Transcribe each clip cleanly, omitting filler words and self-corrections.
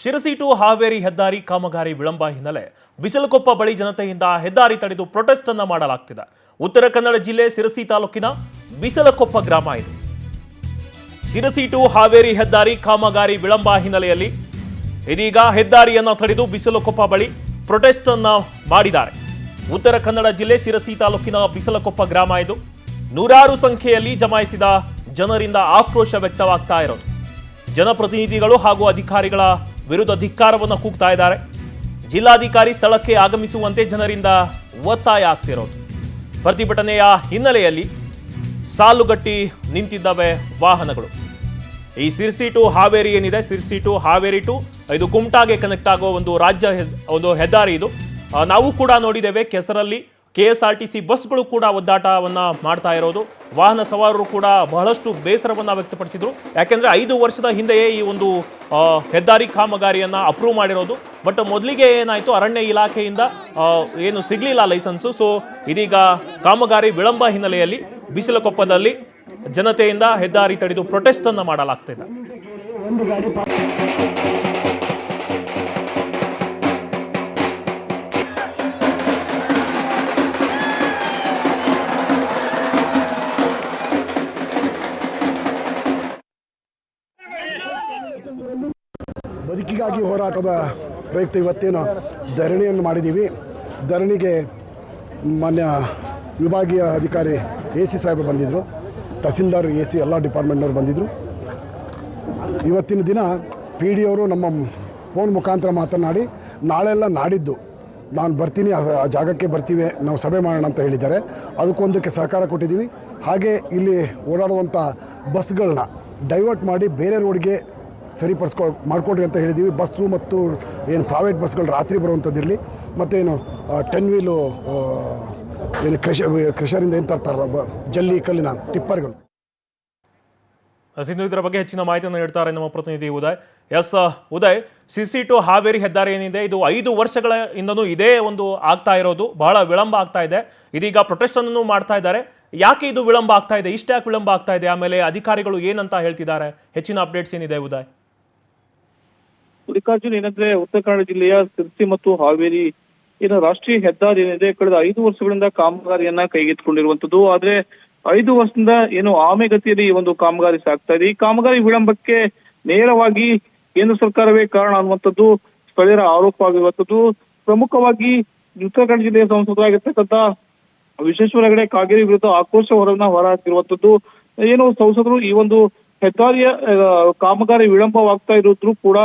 Sirsi to Haveri ಹೆದ್ದಾರಿ ಕಾಮಗಾರಿ ವಿಳಂಬ ಹಿನ್ನೆಲೆ ಬಿಸಲಕೊಪ್ಪ ಬಳಿ ಜನತೆಯಿಂದ ಹೆದ್ದಾರಿ ತಡೆದು ಪ್ರೊಟೆಸ್ಟ್ ಅನ್ನು ಮಾಡಲಾಗ್ತಿದೆ. ಉತ್ತರ ಕನ್ನಡ ಜಿಲ್ಲೆ ಶಿರಸಿ ತಾಲೂಕಿನ ಬಿಸಲಕೊಪ್ಪ ಗ್ರಾಮ ಇದು. ಶಿರಸಿ ಟು ಹಾವೇರಿ ಹೆದ್ದಾರಿ ಕಾಮಗಾರಿ ವಿಳಂಬ ಹಿನ್ನೆಲೆಯಲ್ಲಿ ಇದೀಗ ಹೆದ್ದಾರಿಯನ್ನು ತಡೆದು ಬಿಸಲಕೊಪ್ಪ ಬಳಿ ಪ್ರೊಟೆಸ್ಟ್ ಅನ್ನು ಮಾಡಿದ್ದಾರೆ. ಉತ್ತರ ಕನ್ನಡ ಜಿಲ್ಲೆ ಶಿರಸಿ ತಾಲೂಕಿನ ಬಿಸಲಕೊಪ್ಪ ಗ್ರಾಮ ಇದು. ನೂರಾರು ಸಂಖ್ಯೆಯಲ್ಲಿ ಜಮಾಯಿಸಿದ ಜನರಿಂದ ಆಕ್ರೋಶ ವ್ಯಕ್ತವಾಗ್ತಾ ಇರೋದು. ಜನಪ್ರತಿನಿಧಿಗಳು ಹಾಗೂ ಅಧಿಕಾರಿಗಳ ವಿರುದ್ಧ ಧಿಕ್ಕಾರವನ್ನು ಕೂಗ್ತಾ ಇದ್ದಾರೆ. ಜಿಲ್ಲಾಧಿಕಾರಿ ಸ್ಥಳಕ್ಕೆ ಆಗಮಿಸುವಂತೆ ಜನರಿಂದ ಒತ್ತಾಯ ಆಗ್ತಿರೋದು. ಪ್ರತಿಭಟನೆಯ ಹಿನ್ನೆಲೆಯಲ್ಲಿ ಸಾಲುಗಟ್ಟಿ ನಿಂತಿದ್ದಾವೆ ವಾಹನಗಳು. ಈ ಶಿರಸಿ ಟು ಹಾವೇರಿ ಏನಿದೆ, ಶಿರಸಿ ಟು ಹಾವೇರಿ ಟು ಇದು ಕುಮಟಾಗೆ ಕನೆಕ್ಟ್ ಆಗೋ ಒಂದು ಹೆದ್ದಾರಿ ಇದು. ನಾವು ಕೂಡ ನೋಡಿದ್ದೇವೆ, ಕೆಸರಲ್ಲಿ KSRTC ಬಸ್ಗಳು ಕೂಡ ಒದ್ದಾಟವನ್ನು ಮಾಡ್ತಾ ಇರೋದು. ವಾಹನ ಸವಾರರು ಕೂಡ ಬಹಳಷ್ಟು ಬೇಸರವನ್ನು ವ್ಯಕ್ತಪಡಿಸಿದರು. ಯಾಕೆಂದರೆ 5 ವರ್ಷದ ಹಿಂದೆಯೇ ಈ ಒಂದು ಹೆದ್ದಾರಿ ಕಾಮಗಾರಿಯನ್ನು ಅಪ್ರೂವ್ ಮಾಡಿರೋದು. ಬಟ್ ಮೊದಲಿಗೆ ಏನಾಯಿತು, ಅರಣ್ಯ ಇಲಾಖೆಯಿಂದ ಏನು ಸಿಗಲಿಲ್ಲ ಲೈಸೆನ್ಸು. ಸೊ ಇದೀಗ ಕಾಮಗಾರಿ ವಿಳಂಬ ಹಿನ್ನೆಲೆಯಲ್ಲಿ ಬಿಸಲಕೊಪ್ಪದಲ್ಲಿ ಜನತೆಯಿಂದ ಹೆದ್ದಾರಿ ತಡೆದು ಪ್ರೊಟೆಸ್ಟ್ ಅನ್ನು ಮಾಡಲಾಗ್ತಿದೆ. ಬದುಕಿಗಾಗಿ ಹೋರಾಟದ ಪ್ರಯುಕ್ತ ಇವತ್ತೇನು ಧರಣಿಯನ್ನು ಮಾಡಿದ್ದೀವಿ. ಧರಣಿಗೆ ಮಾನ್ಯ ವಿಭಾಗೀಯ ಅಧಿಕಾರಿ AC ಸಾಹೇಬರು ಬಂದಿದ್ದರು, ತಹಸೀಲ್ದಾರ್ AC ಎಲ್ಲ ಡಿಪಾರ್ಟ್ಮೆಂಟ್ನವ್ರು ಬಂದಿದ್ದರು. ಇವತ್ತಿನ ದಿನ PD ಅವರು ನಮ್ಮ ಫೋನ್ ಮುಖಾಂತರ ಮಾತನಾಡಿ ನಾಳೆಲ್ಲ ನಾಡಿದ್ದು ನಾನು ಬರ್ತೀನಿ, ಆ ಜಾಗಕ್ಕೆ ಬರ್ತೀವಿ, ನಾವು ಸಭೆ ಮಾಡೋಣ ಅಂತ ಹೇಳಿದ್ದಾರೆ. ಅದಕ್ಕೊಂದಕ್ಕೆ ಸಹಕಾರ ಕೊಟ್ಟಿದ್ದೀವಿ. ಹಾಗೆ ಇಲ್ಲಿ ಓಡಾಡುವಂಥ ಬಸ್ಗಳನ್ನ ಡೈವರ್ಟ್ ಮಾಡಿ ಬೇರೆ ರೋಡ್ಗೆ ಮಾಡಿಕೊಡ್ರಿ ಅಂತ ಹೇಳಿದ್ದೀವಿ. ಬಸ್ಸು ಮತ್ತು ಏನು ಪ್ರೈವೇಟ್ ಬಸ್ಗಳು ರಾತ್ರಿ ಬರುವಂಥದ್ದಿರಲಿ, ಮತ್ತೇನು 10 ವೀಲು ಏನು ಕ್ರೆಷರಿಂದ ಏನು ತರ್ತಾರಲ್ಲ ಜಲ್ಲಿ ಕಲ್ಲಿನ ಟಿಪ್ಪರ್ಗಳು. ಇದರ ಬಗ್ಗೆ ಹೆಚ್ಚಿನ ಮಾಹಿತಿಯನ್ನು ನೀಡ್ತಾರೆ ನಮ್ಮ ಪ್ರತಿನಿಧಿ ಉದಯ್. ಉದಯ್, ಶಿರಸಿ ಟು ಹಾವೇರಿ ಹೆದ್ದಾರಿ ಏನಿದೆ, ಇದು 5 ವರ್ಷಗಳಿಂದನೂ ಇದೇ ಒಂದು ಆಗ್ತಾ ಇರೋದು, ಬಹಳ ವಿಳಂಬ ಆಗ್ತಾ ಇದೆ. ಇದೀಗ ಪ್ರೊಟೆಸ್ಟ್ ಅನ್ನು ಮಾಡ್ತಾ ಇದ್ದಾರೆ. ಯಾಕೆ ಇದು ವಿಳಂಬ ಆಗ್ತಾ ಇದೆ, ಇಷ್ಟ್ಯಾಕೆ ವಿಳಂಬ ಆಗ್ತಾ ಇದೆ, ಆಮೇಲೆ ಅಧಿಕಾರಿಗಳು ಏನಂತ ಹೇಳ್ತಿದ್ದಾರೆ, ಹೆಚ್ಚಿನ ಅಪ್ಡೇಟ್ಸ್ ಏನಿದೆ ಉದಯ್? ಮಲ್ಲಿಕಾರ್ಜುನ್, ಏನಂದ್ರೆ ಉತ್ತರ ಕನ್ನಡ ಜಿಲ್ಲೆಯ ಶಿರಸಿ ಮತ್ತು ಹಾವೇರಿ ಏನು ರಾಷ್ಟ್ರೀಯ ಹೆದ್ದಾರಿ ಏನಿದೆ, ಕಳೆದ 5 ವರ್ಷಗಳಿಂದ ಕಾಮಗಾರಿಯನ್ನ ಕೈಗೆತ್ತಿಕೊಂಡಿರುವಂತದ್ದು. ಆದ್ರೆ 5 ವರ್ಷದಿಂದ ಏನು ಆಮೆಗತಿಯಲ್ಲಿ ಈ ಒಂದು ಕಾಮಗಾರಿ ಸಾಗ್ತಾ ಇದೆ. ಈ ಕಾಮಗಾರಿ ವಿಳಂಬಕ್ಕೆ ನೇರವಾಗಿ ಕೇಂದ್ರ ಸರ್ಕಾರವೇ ಕಾರಣ ಅನ್ನುವಂಥದ್ದು ಸ್ಥಳೀಯರ ಆರೋಪ ಆಗಿರುವಂತದ್ದು. ಪ್ರಮುಖವಾಗಿ ಉತ್ತರ ಕನ್ನಡ ಜಿಲ್ಲೆಯ ಸಂಸದರಾಗಿರ್ತಕ್ಕಂಥ ವಿಶ್ವೇಶ್ವರ ಹೆಗಡೆ ಕಾಗೇರಿ ವಿರುದ್ಧ ಆಕ್ರೋಶ ಹೊರಹಾಕಿರುವಂತದ್ದು. ಏನು ಸಂಸದರು ಈ ಒಂದು ಹೆದ್ದಾರಿಯ ಕಾಮಗಾರಿ ವಿಳಂಬವಾಗ್ತಾ ಇರೋದ್ರೂ ಕೂಡ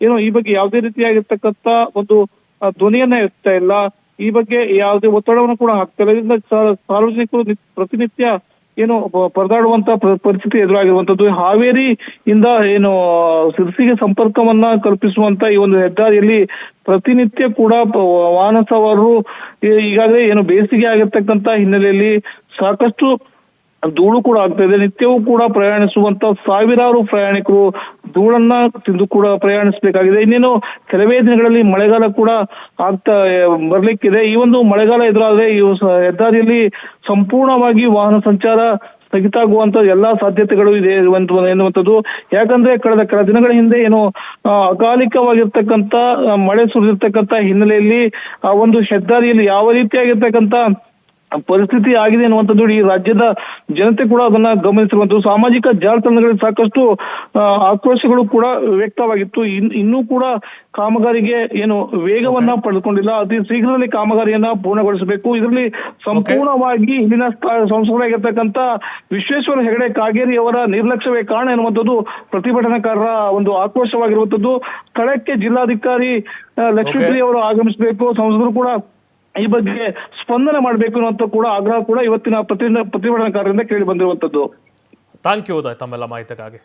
ಏನು ಈ ಬಗ್ಗೆ ಯಾವುದೇ ರೀತಿಯಾಗಿರ್ತಕ್ಕಂಥ ಒಂದು ಧ್ವನಿಯನ್ನ ಎತ್ತಾ ಇಲ್ಲ, ಈ ಬಗ್ಗೆ ಯಾವುದೇ ಒತ್ತಡವನ್ನು ಕೂಡ ಹಾಕ್ತಾ ಇಲ್ಲ. ಇದರಿಂದ ಸಾರ್ವಜನಿಕರು ಪ್ರತಿನಿತ್ಯ ಏನು ಪರದಾಡುವಂತ ಪರಿಸ್ಥಿತಿ ಎದುರಾಗಿರುವಂತದ್ದು. ಹಾವೇರಿಯಿಂದ ಏನು ಶಿರಸಿಗೆ ಸಂಪರ್ಕವನ್ನ ಕಲ್ಪಿಸುವಂತ ಈ ಒಂದು ಹೆದ್ದಾರಿಯಲ್ಲಿ ಪ್ರತಿನಿತ್ಯ ಕೂಡ ವಾಹನ ಸವಾರರು ಈಗಾಗಲೇ ಏನು ಬೇಸಿಗೆ ಆಗಿರ್ತಕ್ಕಂಥ ಹಿನ್ನೆಲೆಯಲ್ಲಿ ಸಾಕಷ್ಟು ಧೂಳು ಕೂಡ ಆಗ್ತಾ ಇದೆ. ನಿತ್ಯವೂ ಕೂಡ ಪ್ರಯಾಣಿಸುವಂತ ಸಾವಿರಾರು ಪ್ರಯಾಣಿಕರು ಧೂಳನ್ನ ತಿಂದು ಕೂಡ ಪ್ರಯಾಣಿಸಬೇಕಾಗಿದೆ. ಇನ್ನೇನು ಕೆಲವೇ ದಿನಗಳಲ್ಲಿ ಮಳೆಗಾಲ ಕೂಡ ಬರ್ಲಿಕ್ಕಿದೆ. ಈ ಒಂದು ಮಳೆಗಾಲ ಎದುರಾದ್ರೆ ಈ ಹೆದ್ದಾರಿಯಲ್ಲಿ ಸಂಪೂರ್ಣವಾಗಿ ವಾಹನ ಸಂಚಾರ ಸ್ಥಗಿತ ಆಗುವಂತ ಎಲ್ಲಾ ಸಾಧ್ಯತೆಗಳು ಇದೆ ಎನ್ನುವಂಥದ್ದು. ಯಾಕಂದ್ರೆ ಕಳೆದ ಕೆಲ ದಿನಗಳ ಹಿಂದೆ ಏನು ಅಕಾಲಿಕವಾಗಿರ್ತಕ್ಕಂಥ ಮಳೆ ಸುರಿದಿರ್ತಕ್ಕಂಥ ಹಿನ್ನೆಲೆಯಲ್ಲಿ ಆ ಒಂದು ಹೆದ್ದಾರಿಯಲ್ಲಿ ಯಾವ ರೀತಿಯಾಗಿರ್ತಕ್ಕಂಥ ಪರಿಸ್ಥಿತಿ ಆಗಿದೆ ಅನ್ನುವಂಥದ್ದು ಈ ರಾಜ್ಯದ ಜನತೆ ಕೂಡ ಅದನ್ನ ಗಮನಿಸಿರುವಂಥದ್ದು. ಸಾಮಾಜಿಕ ಜಾಲತಾಣಗಳಲ್ಲಿ ಸಾಕಷ್ಟು ಆಕ್ರೋಶಗಳು ಕೂಡ ವ್ಯಕ್ತವಾಗಿತ್ತು. ಇನ್ನೂ ಕೂಡ ಕಾಮಗಾರಿಗೆ ಏನು ವೇಗವನ್ನ ಪಡೆದುಕೊಂಡಿಲ್ಲ. ಅತಿ ಶೀಘ್ರದಲ್ಲಿ ಕಾಮಗಾರಿಯನ್ನ ಪೂರ್ಣಗೊಳಿಸಬೇಕು. ಇದರಲ್ಲಿ ಸಂಪೂರ್ಣವಾಗಿ ಇಲ್ಲಿನ ಸಂಸದರಾಗಿರ್ತಕ್ಕಂಥ ವಿಶ್ವೇಶ್ವರ ಹೆಗಡೆ ಕಾಗೇರಿ ಅವರ ನಿರ್ಲಕ್ಷ್ಯವೇ ಕಾರಣ ಎನ್ನುವಂಥದ್ದು ಪ್ರತಿಭಟನಾಕಾರರ ಒಂದು ಆಕ್ರೋಶವಾಗಿರುವಂಥದ್ದು. ಸ್ಥಳಕ್ಕೆ ಜಿಲ್ಲಾಧಿಕಾರಿ ಲಕ್ಷ್ಮೀಪ್ರಿಯ ಅವರು ಆಗಮಿಸಬೇಕು, ಸಂಸದರು ಕೂಡ ಈ ಬಗ್ಗೆ ಸ್ಪಂದನೆ ಮಾಡಬೇಕು ಅನ್ನುವಂಥ ಕೂಡ ಆಗ್ರಹ ಕೂಡ ಇವತ್ತಿನ ಪ್ರತಿಭಟನಾಕಾರರಿಂದ ಕೇಳಿ ಬಂದಿರುವಂತದ್ದು. ಥ್ಯಾಂಕ್ ಯು ಉದಯ್ ತಮ್ಮೆಲ್ಲ ಮಾಹಿತಿಗಾಗಿ.